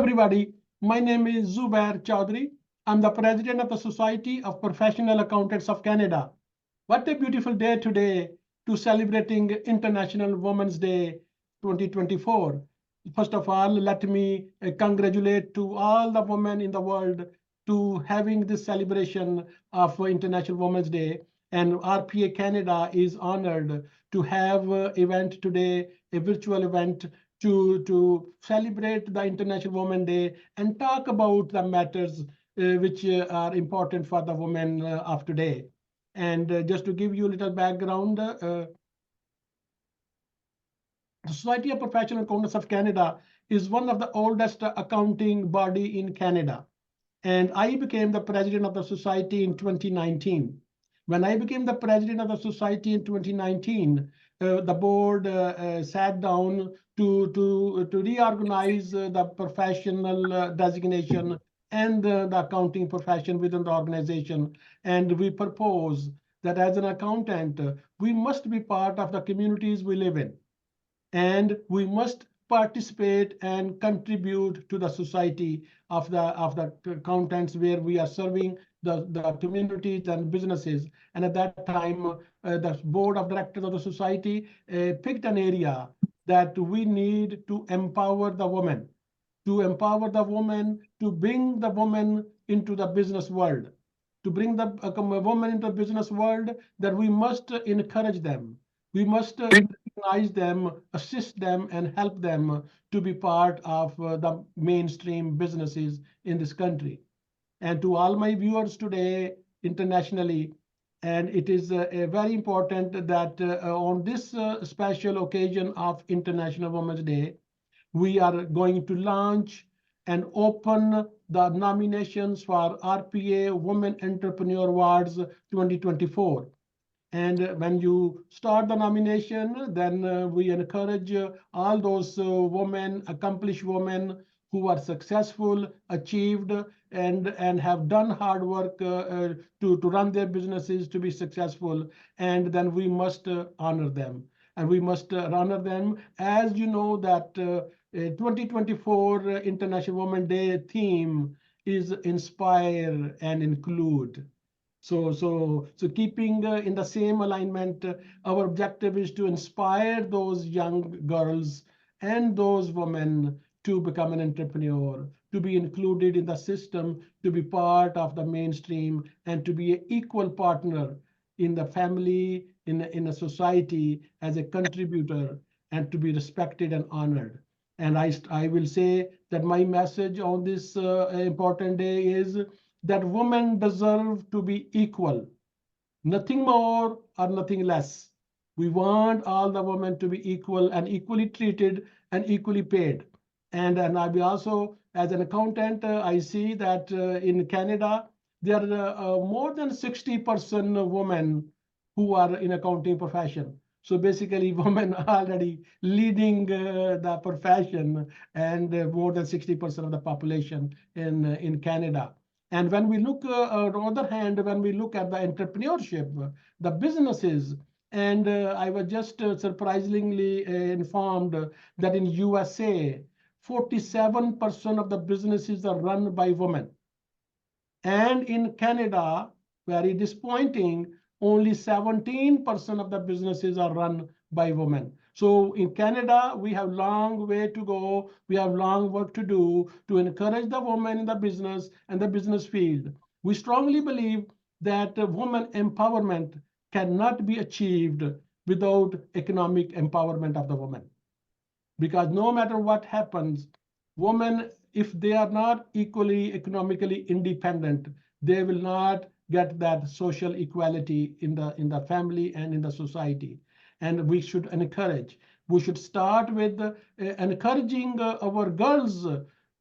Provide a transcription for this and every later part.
everybody. My name is Zubair Chaudhry. I'm the president of the Society of Professional Accountants of Canada. What a beautiful day today to celebrating International Women's Day 2024. First of all, let me congratulate to all the women in the world to having this celebration of International Women's Day. And RPA Canada is honored to have an event today, a virtual event to celebrate the International Women's Day and talk about the matters which are important for the women of today. And just to give you a little background, the Society of Professional Accountants of Canada is one of the oldest accounting body in Canada. And I became the president of the society in 2019. When I became the president of the society in 2019, the board sat down to reorganize the professional designation and the accounting profession within the organization. And we propose that as an accountant, we must be part of the communities we live in. And we must participate and contribute to the society of the accountants where we are serving the communities and businesses. And at that time, the board of directors of the society picked an area that we need to empower the women, to bring the woman into the business world, to bring the woman into the business world, that we must encourage them. We must recognize them, assist them, and help them to be part of the mainstream businesses in this country. And to all my viewers today internationally, and it is very important that on this special occasion of International Women's Day, we are going to launch and open the nominations for RPA Women Entrepreneur Awards 2024. And when you start the nomination, then we encourage all those women, accomplished women who are successful, achieved, and have done hard work to run their businesses to be successful. And then we must honor them. And we must honor them. As you know that 2024 International Women's Day theme is inspire and include. So keeping in the same alignment, our objective is to inspire those young girls and those women to become an entrepreneur, to be included in the system, to be part of the mainstream, and to be an equal partner in the family, in a society as a contributor, and to be respected and honored. And I will say that my message on this important day is that women deserve to be equal, nothing more or nothing less. We want all the women to be equal and equally treated and equally paid. And I will also, as an accountant, I see that in Canada, there are more than 60% women who are in accounting profession. So basically, women are already leading the profession, and more than 60% of the population in Canada. And when we look, on the other hand, when we look at the entrepreneurship, the businesses, and I was just surprisingly informed that in USA, 47% of the businesses are run by women. And in Canada, very disappointing, only 17% of the businesses are run by women. So in Canada, we have long way to go. We have long work to do to encourage the women in the business and the business field. We strongly believe that women empowerment cannot be achieved without economic empowerment of the woman. Because no matter what happens, women, if they are not equally economically independent, they will not get that social equality in the family and in the society. And we should encourage. We should start with encouraging our girls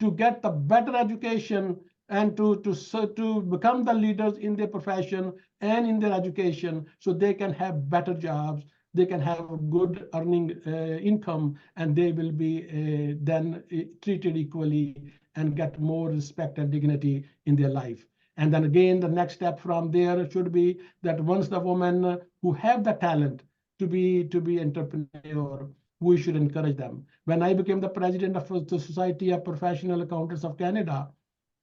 to get the better education and to become the leaders in their profession and in their education, so they can have better jobs, they can have good earning income, and they will be then treated equally and get more respect and dignity in their life. And then again, the next step from there should be that once the women who have the talent to be entrepreneur, we should encourage them. When I became the president of the Society of Professional Accountants of Canada,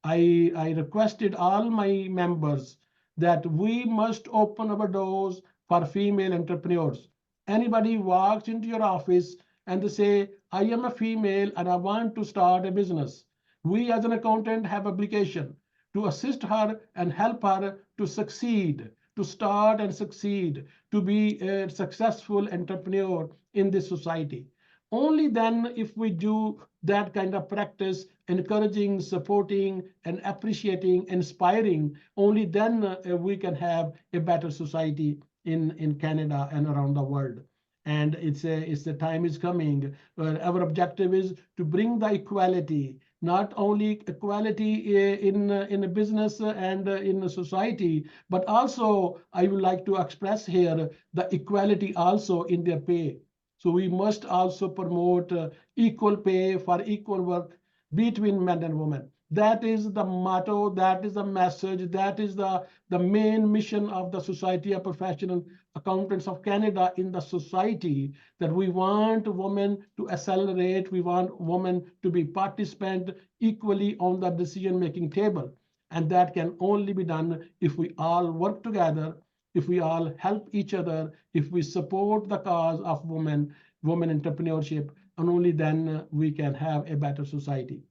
I requested all my members that we must open our doors for female entrepreneurs. Anybody walks into your office and they say, I am a female and I want to start a business. We as an accountant have obligation to assist her and help her to succeed, to start and succeed, to be a successful entrepreneur in this society. Only then, if we do that kind of practice, encouraging, supporting, and appreciating, inspiring, only then we can have a better society in Canada and around the world. And it's the time is coming where our objective is to bring the equality, not only equality in a business and in a society, but also I would like to express here the equality also in their pay. So we must also promote equal pay for equal work between men and women. That is the motto, that is the message, that is the main mission of the Society of Professional Accountants of Canada in the society, that we want women to accelerate, we want women to be participant equally on the decision-making table. And that can only be done if we all work together, if we all help each other, if we support the cause of women entrepreneurship, and only then we can have a better society.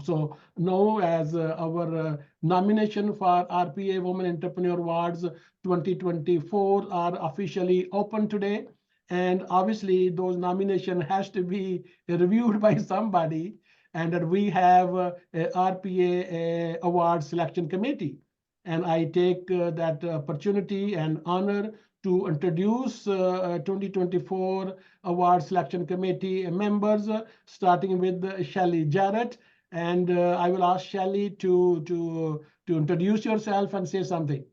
So now, as our nomination for RPA Women Entrepreneur Awards 2024 are officially open today. And obviously those nomination has to be reviewed by somebody, and that we have a RPA award selection committee. And I take that opportunity and honor to introduce 2024 award selection committee members, starting with Shelley Jarrett. And I will ask Shelley to introduce yourself and say something.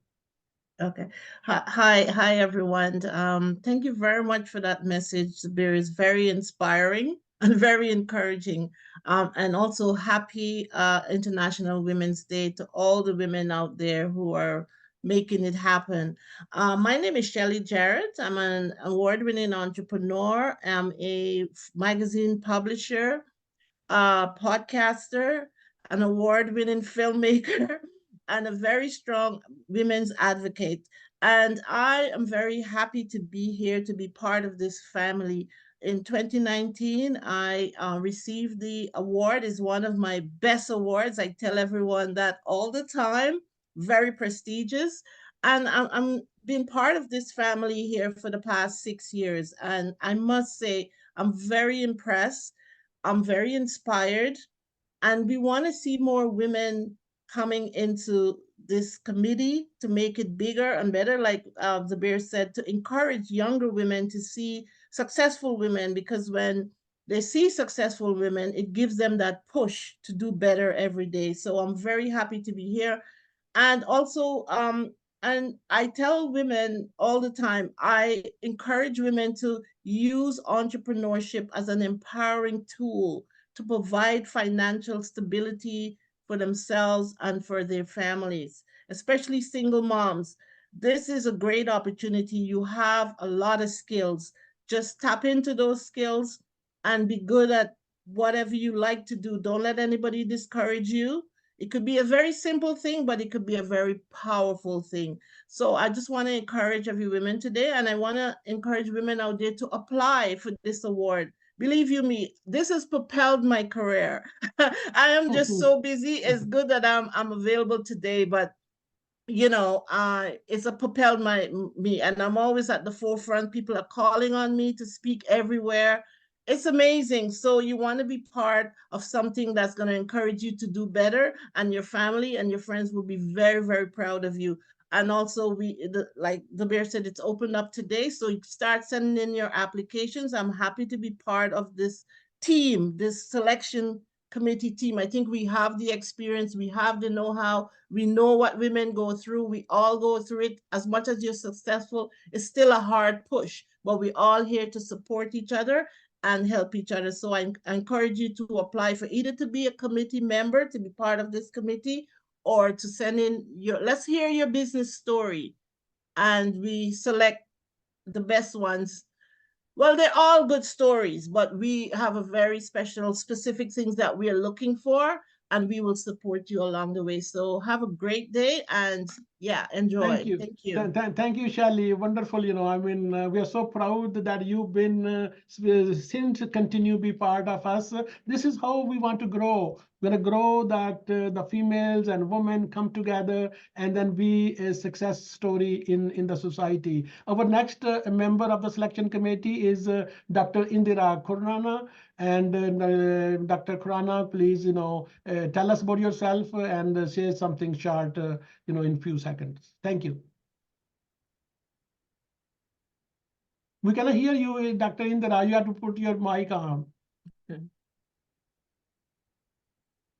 Okay. Hi, everyone. Thank you very much for that message. Sabir is very inspiring and very encouraging. And also happy International Women's Day to all the women out there who are making it happen. My name is Shelley Jarrett. I'm an award-winning entrepreneur. I'm a magazine publisher, podcaster, an award winning filmmaker, and a very strong women's advocate. And I am very happy to be here to be part of this family. In 2019, I received the award. Is one of my best awards. I tell everyone that all the time. Very prestigious, and I'm been part of this family here for the past 6 years. And I must say, I'm very impressed. I'm very inspired, and we want to see more women coming into this committee to make it bigger and better, like the bear said, to encourage younger women to see successful women, because when they see successful women, it gives them that push to do better every day. So I'm very happy to be here. And also, and I tell women all the time, I encourage women to use entrepreneurship as an empowering tool to provide financial stability for themselves and for their families, especially single moms. This is a great opportunity. You have a lot of skills. Just tap into those skills and be good at whatever you like to do. Don't let anybody discourage you. It could be a very simple thing, but it could be a very powerful thing. So I just want to encourage every woman today, and I want to encourage women out there to apply for this award. Believe you me, this has propelled my career. I am just so busy. It's good that I'm available today, but it's a propelled me, and I'm always at the forefront. People are calling on me to speak everywhere. It's amazing. So you want to be part of something that's going to encourage you to do better, and your family and your friends will be very, very proud of you. And also, like the bear said, it's opened up today, so you start sending in your applications. I'm happy to be part of this team, this selection committee team. I think we have the experience, we have the know-how, we know what women go through. We all go through it. As much as you're successful, it's still a hard push, but we're all here to support each other and help each other. So I encourage you to apply for either to be a committee member, to be part of this committee, or to send in let's hear your business story, and we select the best ones Well, they're all good stories, but we have a very special, specific things that we are looking for, and we will support you along the way. So have a great day and yeah, Thank enjoy. you. Thank you. Thank you, Shally. Wonderful. I mean, we are so proud that you've been since continue be part of us. This is how we want to grow. We're going to grow that the females and women come together and then be a success story in the society. Our next member of the selection committee is Dr. Indira Khurana. And Dr. Khurana, please, tell us about yourself and say something short. In few seconds. Thank you. We cannot hear you, Dr. Indira. You have to put your mic on. Okay.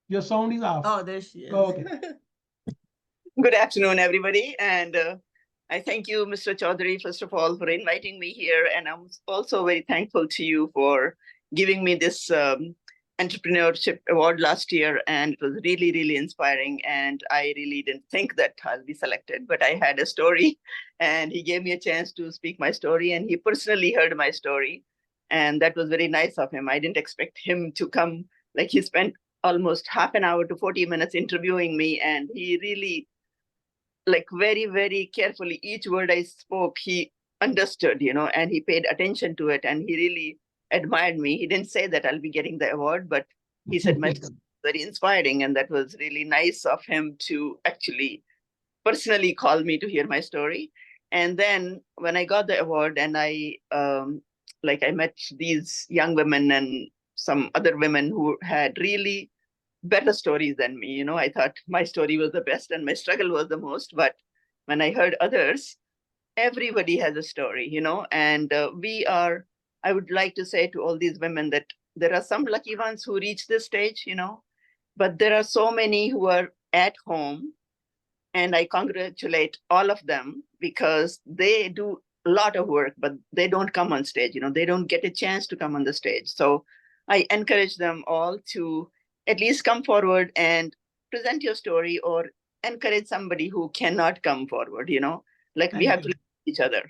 Your sound is off. Oh, there she is. Oh, okay. Good afternoon, everybody. And I thank you, Mr. Chaudhary, first of all, for inviting me here. And I'm also very thankful to you for giving me this entrepreneurship award last year. And it was really, really inspiring. And I really didn't think that I'll be selected, but I had a story and he gave me a chance to speak my story, and he personally heard my story. And that was very nice of him. I didn't expect him to come. Like, he spent almost half an hour to 40 minutes interviewing me, and he really, like, very, very carefully, each word I spoke, he understood, and he paid attention to it, and he really admired me. He didn't say that I'll be getting the award, but he said my story was very inspiring, and that was really nice of him to actually personally call me to hear my story. And then when I got the award, and I met these young women and some other women who had really better stories than me. I thought my story was the best and my struggle was the most. But when I heard others, everybody has a story, and I would like to say to all these women that there are some lucky ones who reach this stage, but there are so many who are at home. And I congratulate all of them because they do a lot of work, but they don't come on stage. They don't get a chance to come on the stage. So I encourage them all to at least come forward and present your story, or encourage somebody who cannot come forward. Like, we have to listen to each other.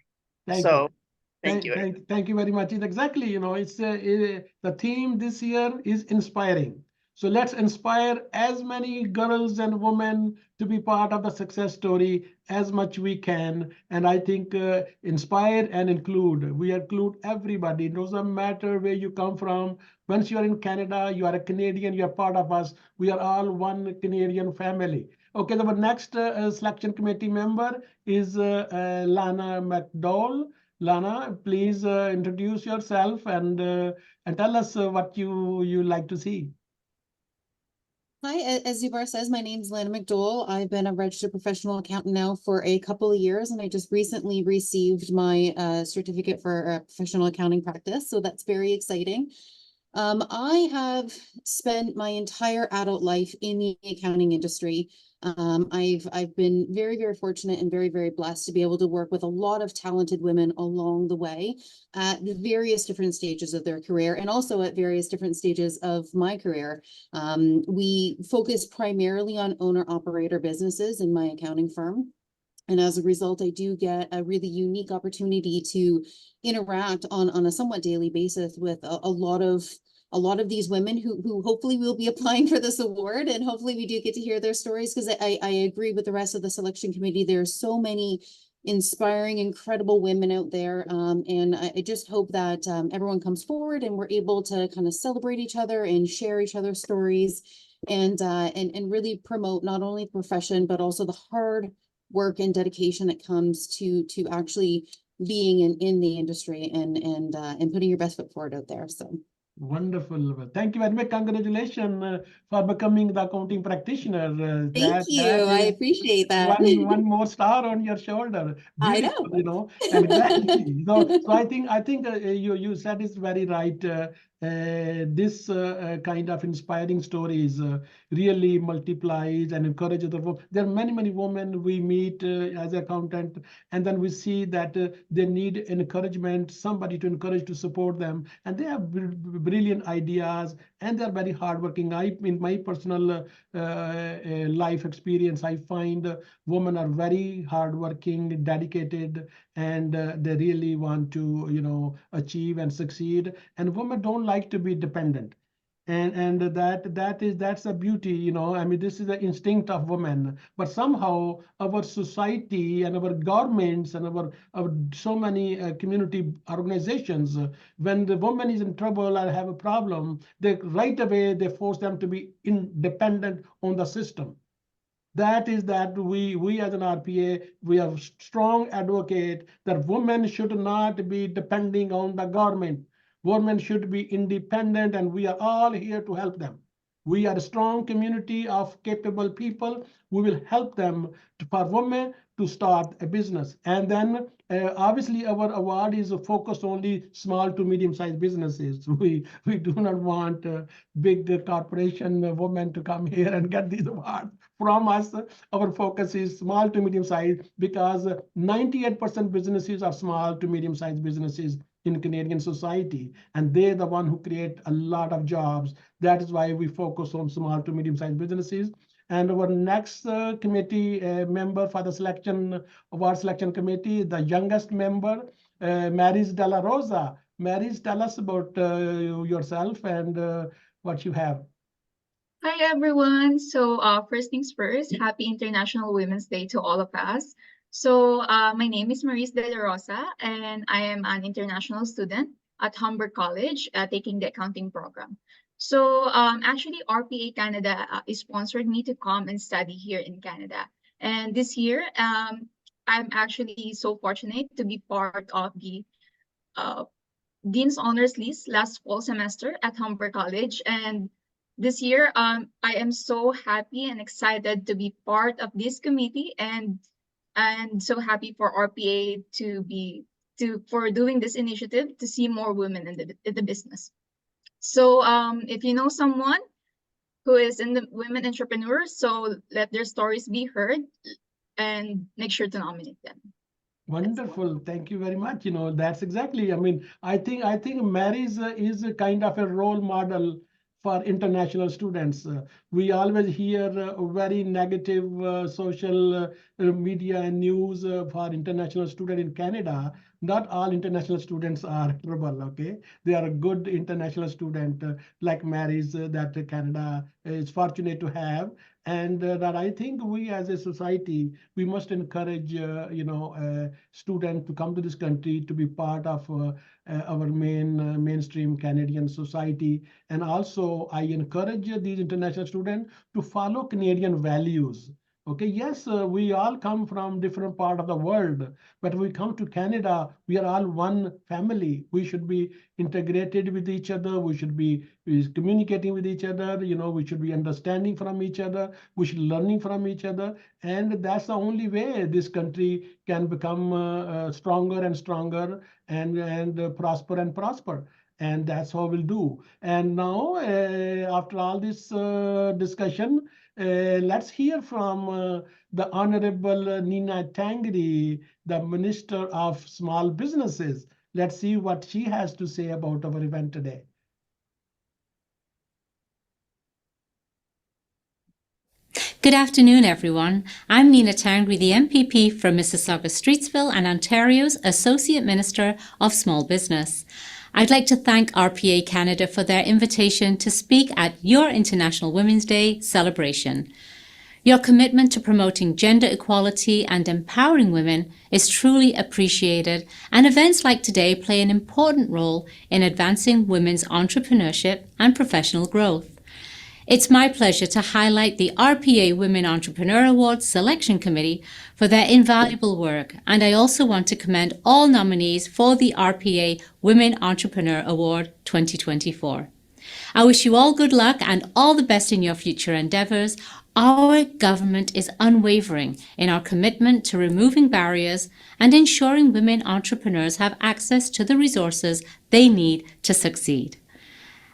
Thank you. Thank you very much. Exactly, it's the theme this year is inspiring. So let's inspire as many girls and women to be part of the success story as much we can. And I think inspire and include. We include everybody. It doesn't matter where you come from. Once you're in Canada, you are a Canadian, you're part of us. We are all one Canadian family. Okay, the next selection committee member is Lana McDowell. Lana, please introduce yourself and tell us what you like to see. Hi, as Zubar says, my name is Lana McDowell. I've been a registered professional accountant now for a couple of years, and I just recently received my certificate for professional accounting practice, so that's very exciting. I have spent my entire adult life in the accounting industry. I've been very, very fortunate and very, very blessed to be able to work with a lot of talented women along the way at the various different stages of their career, and also at various different stages of my career. We focus primarily on owner-operator businesses in my accounting firm. And as a result, I do get a really unique opportunity to interact on a somewhat daily basis with a lot of these women who hopefully will be applying for this award, and hopefully we do get to hear their stories, because I agree with the rest of the selection committee. There are so many inspiring, incredible women out there, and I just hope that everyone comes forward and we're able to kind of celebrate each other and share each other's stories, and really promote not only the profession but also the hard work and dedication that comes to actually being in the industry and putting your best foot forward out there. So wonderful. Thank you very much. Congratulations for becoming the accounting practitioner. Thank you. I appreciate that. One more star on your shoulder. Beautiful, I know. Exactly. So I think you said it's very right. this kind of inspiring stories really multiplies and encourages the women. There are many women we meet as accountant, and then we see that they need encouragement, somebody to encourage, to support them, and they have brilliant ideas, and they're very hardworking. In my personal life experience, I find women are very hardworking, dedicated, and they really want to, achieve and succeed. And women don't like to be dependent. And that's a beauty, I mean, this is the instinct of women. But somehow our society and our governments and our so many community organizations, when the woman is in trouble or have a problem, they right away they force them to be independent on the system. That is that we as an RPA, we are strong advocate that women should not be depending on the government. Women should be independent, and we are all here to help them. We are a strong community of capable people. We will help them for women to start a business. And then obviously our award is focused only small to medium-sized businesses. We do not want big corporation women to come here and get these awards from us. Our focus is small to medium-sized, because 98% businesses are small to medium-sized businesses in Canadian society, and they're the one who create a lot of jobs. That is why we focus on small to medium-sized businesses. And our next committee member for the award selection committee, the youngest member, Maris De La Rosa. Maris, tell us about yourself and what you have. Hi, everyone. So first things first, happy International Women's Day to all of us. So my name is Maris De La Rosa, and I am an international student at Humber College taking the accounting program. So actually, RPA Canada sponsored me to come and study here in Canada. And this year, I'm actually so fortunate to be part of the Dean's Honors List last fall semester at Humber College. And this year, I am so happy and excited to be part of this committee, and so happy for RPA for doing this initiative to see more women in the business. So if you know someone who is in the women entrepreneurs, so let their stories be heard and make sure to nominate them. Wonderful. Thank you very much. That's exactly, I mean, I think Mary's is a kind of a role model for international students. We always hear very negative social media and news for international students in Canada. Not all international students are terrible, okay? They are a good international student like Mary's that Canada is fortunate to have. And that I think we as a society, we must encourage, students to come to this country to be part of our mainstream Canadian society. And also I encourage these international students to follow Canadian values. Okay, yes, we all come from different part of the world, but we come to Canada, we are all one family. We should be integrated with each other. We should be communicating with each other. We should be understanding from each other. We should learning from each other. And that's the only way this country can become stronger and stronger and prosper and prosper. And that's how we'll do. And now, after all this discussion, let's hear from the Honorable Nina Tangri, the Minister of Small Businesses. Let's see what she has to say about our event today. Good afternoon, everyone. I'm Nina Tangri, the MPP from Mississauga-Streetsville and Ontario's Associate Minister of Small Business. I'd like to thank RPA Canada for their invitation to speak at your International Women's Day celebration. Your commitment to promoting gender equality and empowering women is truly appreciated, and events like today play an important role in advancing women's entrepreneurship and professional growth. It's my pleasure to highlight the RPA Women Entrepreneur Awards Selection Committee for their invaluable work, and I also want to commend all nominees for the RPA Women Entrepreneur Award 2024. I wish you all good luck and all the best in your future endeavours. Our government is unwavering in our commitment to removing barriers and ensuring women entrepreneurs have access to the resources they need to succeed.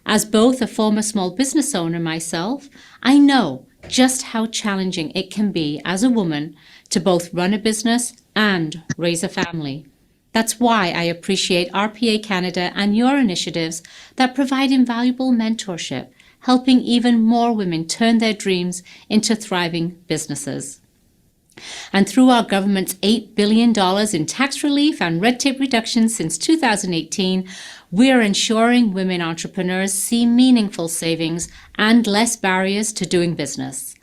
As both a former small business owner myself, I know just how challenging it can be as a woman to both run a business and raise a family. That's why I appreciate RPA Canada and your initiatives that provide invaluable mentorship, helping even more women turn their dreams into thriving businesses. And through our government's $8 billion in tax relief and red tape reduction since 2018, we're ensuring women entrepreneurs see meaningful savings and less barriers to doing business.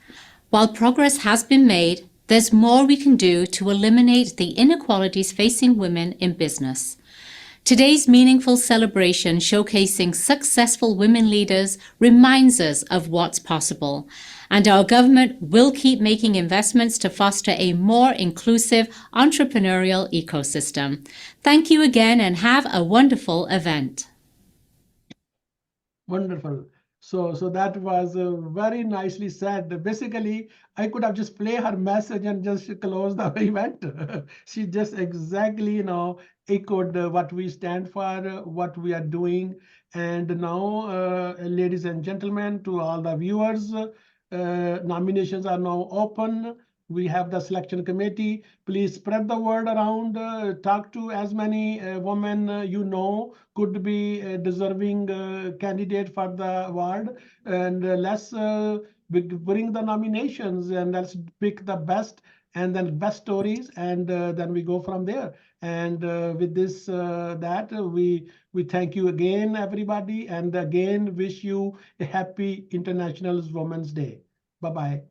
While progress has been made, there's more we can do to eliminate the inequalities facing women in business. Today's meaningful celebration showcasing successful women leaders reminds us of what's possible, and our government will keep making investments to foster a more inclusive entrepreneurial ecosystem. Thank you again and have a wonderful event. Wonderful. So that was very nicely said. Basically, I could have just play her message and just close the event. She just exactly, echoed what we stand for, what we are doing. And now, ladies and gentlemen, to all the viewers, nominations are now open. We have the selection committee. Please spread the word around. Talk to as many women you know could be a deserving candidate for the award. And let's bring the nominations and let's pick the best and then best stories, and then we go from there. And with this, we thank you again, everybody, and again wish you a happy International Women's Day. Bye-bye.